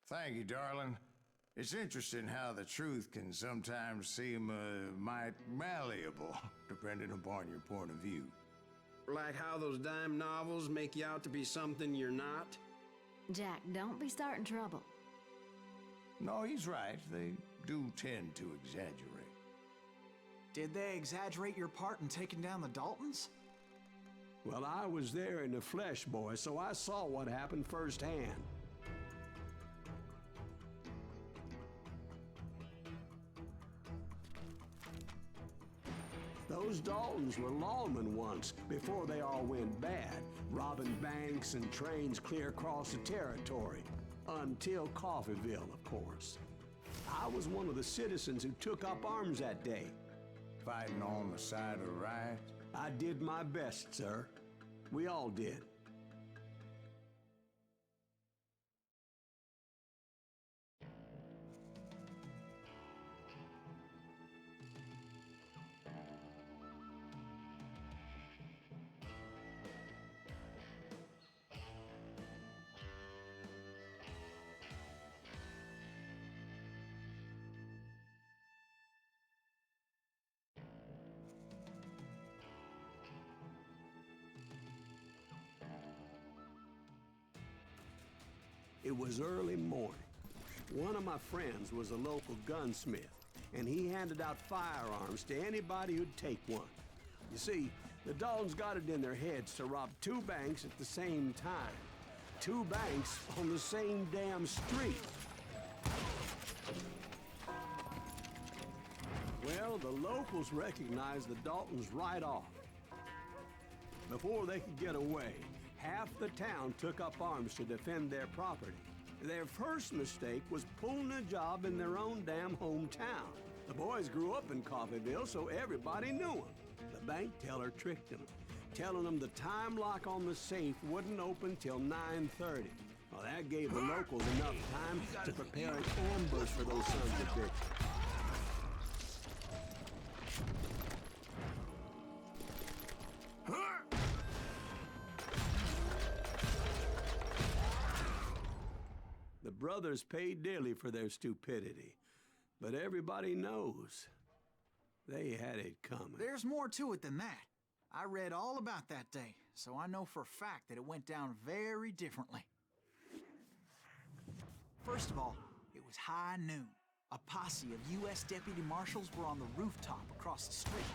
Thank you, darling. It's interesting how the truth can sometimes seem might malleable, depending upon your point of view. Like how those dime novels make you out to be something you're not? Jack, don't be starting trouble. No, he's right. They do tend to exaggerate. Did they exaggerate your part in taking down the Daltons? Well, I was there in the flesh, boy, so I saw what happened firsthand. Those Daltons were lawmen once, before they all went bad, robbing banks and trains clear across the territory. Until Coffeeville, of course. I was one of the citizens who took up arms that day. Fighting on the side of right? I did my best, sir. We all did. It was early morning. One of my friends was a local gunsmith, and he handed out firearms to anybody who'd take one. You see, the Daltons got it in their heads to rob two banks at the same time. Two banks on the same damn street. Well, the locals recognized the Daltons right off. Before they could get away, half the town took up arms to defend their property. Their first mistake was pulling a job in their own damn hometown. The boys grew up in Coffeeville, so everybody knew them. The bank teller tricked them, telling them the time lock on the safe wouldn't open till 9:30. Well, that gave the locals enough time to prepare an ambush for those sons of bitches. The brothers paid dearly for their stupidity, but everybody knows they had it coming. There's more to it than that. I read all about that day, so I know for a fact that it went down very differently. First of all, it was high noon. A posse of U.S. deputy marshals were on the rooftop across the street.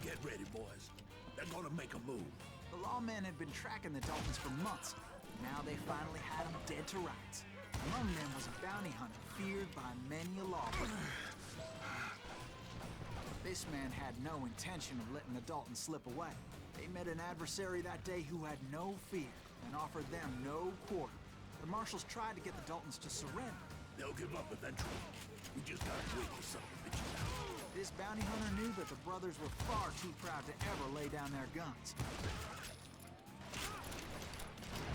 Get ready, boys. They're gonna make a move. The lawmen had been tracking the Daltons for months. Now they finally had them dead to rights. Among them was a bounty hunter feared by many a lawbreaker. This man had no intention of letting the Daltons slip away. They met an adversary that day who had no fear and offered them no quarter. The marshals tried to get the Daltons to surrender. They'll give up eventually. We just gotta wait for some bitches out. This bounty hunter knew that the brothers were far too proud to ever lay down their guns.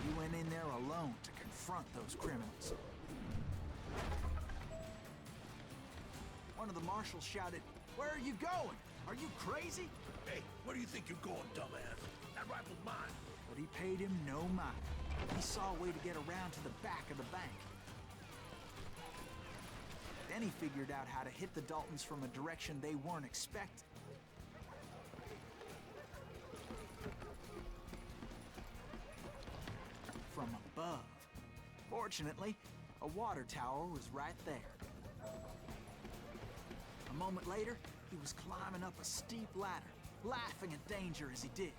He went in there alone to confront those criminals. One of the marshals shouted, "Where are you going? Are you crazy?" Hey, where do you think you're going, dumbass? That rifle's mine. But he paid him no mind. He saw a way to get around to the back of the bank. Then he figured out how to hit the Daltons from a direction they weren't expecting. From above. Fortunately, a water tower was right there. A moment later, he was climbing up a steep ladder, laughing at danger as he did.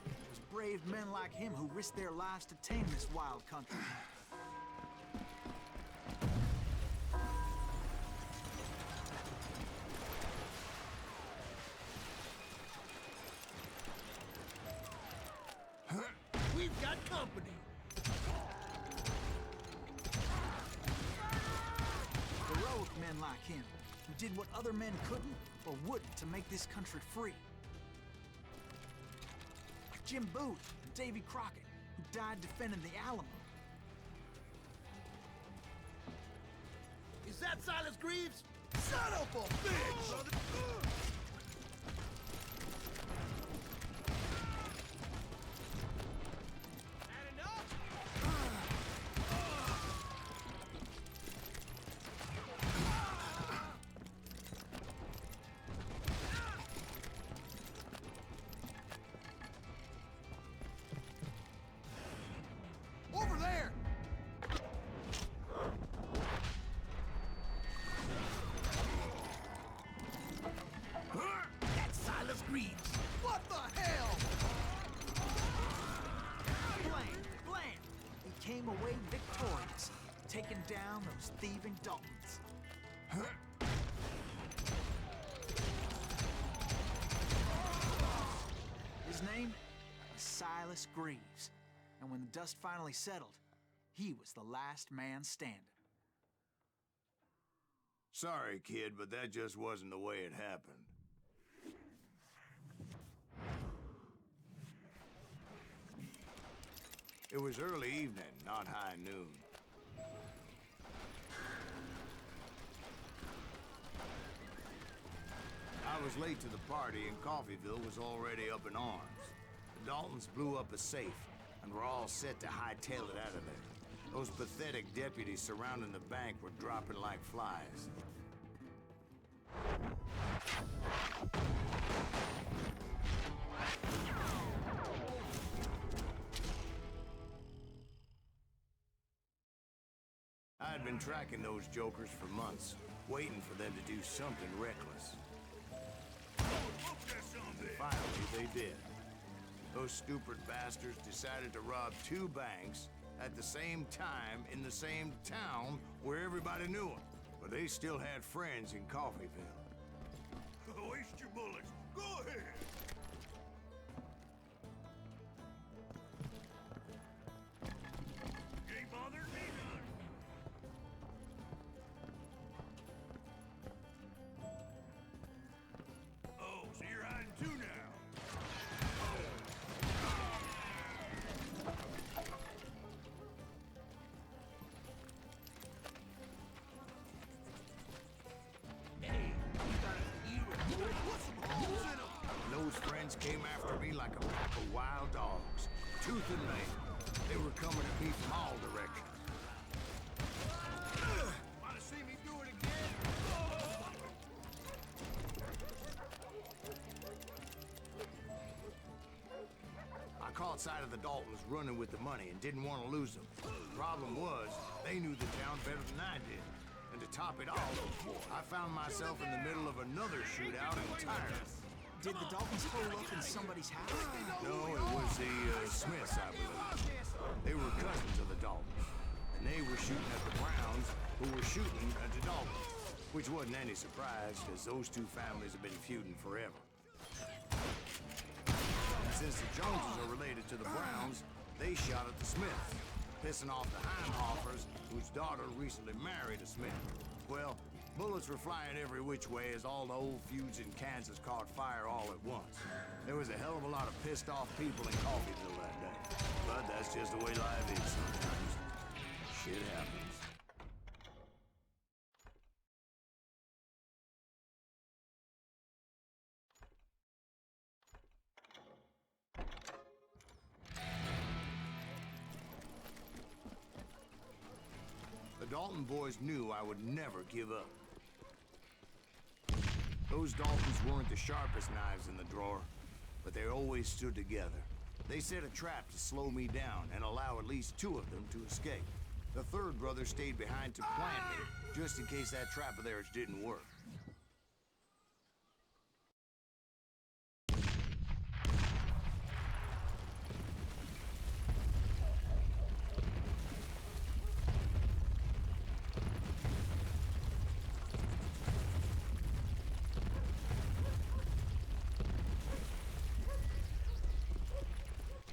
It was brave men like him who risked their lives to tame this wild country. We've got company. Heroic men like him, who did what other men couldn't or wouldn't to make this country free. Like Jim Booth and Davy Crockett, who died defending the Alamo. Is that Silas Greaves? Son of a bitch! Over there! That's Silas Greaves. What the hell? Blam! He came away victorious, taking down those thieving Daltons. His name was Silas Greaves, and when the dust finally settled, he was the last man standing. Sorry, kid, but that just wasn't the way it happened. It was early evening, not high noon. I was late to the party, and Coffeyville was already up in arms. The Daltons blew up a safe, and were all set to hightail it out of there. Those pathetic deputies surrounding the bank were dropping like flies. I had been tracking those jokers for months, waiting for them to do something reckless. Finally, they did. Those stupid bastards decided to rob two banks at the same time in the same town where everybody knew them. But they still had friends in Coffeyville. Waste your bullets. Go ahead. Ain't bothered me none. Oh, so you're hiding too now. Hey, you got a hero. Put some holes in 'em. Those friends came after me like a pack of wild dogs, tooth and nail. They were coming at me from all directions. Wanna see me do it again? I caught sight of the Daltons running with the money and didn't want to lose them. Problem was, they knew the town better than I did. And to top it all, I found myself in the middle of another shootout entirely. Did the Daltons hole up in somebody's house? No, it was the Smiths, I believe. They were cousins of the Daltons, and they were shooting at the Browns, who were shooting at the Daltons. Which wasn't any surprise, because those two families have been feuding forever. And since the Joneses are related to the Browns, they shot at the Smiths, pissing off the Heimhoffers, whose daughter recently married a Smith. Well, bullets were flying every which way as all the old feuds in Kansas caught fire all at once. There was a hell of a lot of pissed off people in Coffeyville that day. But that's just the way life is sometimes. Shit happens. The Dalton boys knew I would never give up. Those Daltons weren't the sharpest knives in the drawer, but they always stood together. They set a trap to slow me down and allow at least two of them to escape. The third brother stayed behind to plant me, just in case that trap of theirs didn't work.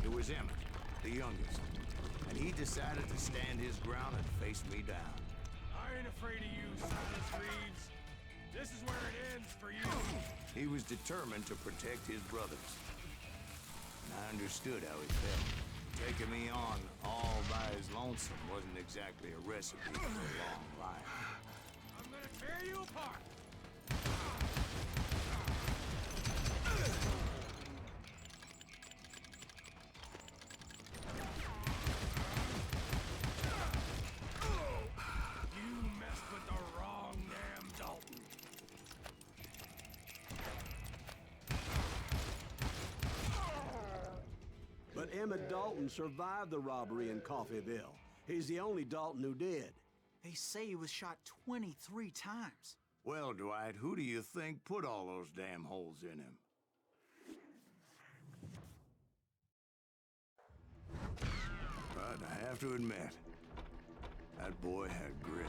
It was Emmett, the youngest, and he decided to stand his ground and face me down. I ain't afraid of you, Silas Greaves. This is where it ends for you. He was determined to protect his brothers. And I understood how he felt. Taking me on all by his lonesome wasn't exactly a recipe for a long life. tear you apart! You messed with the wrong damn Dalton. But Emmett Dalton survived the robbery in Coffeyville. He's the only Dalton who did. They say he was shot 23 times. Well, Dwight, who do you think put all those damn holes in him? But I have to admit, that boy had grit.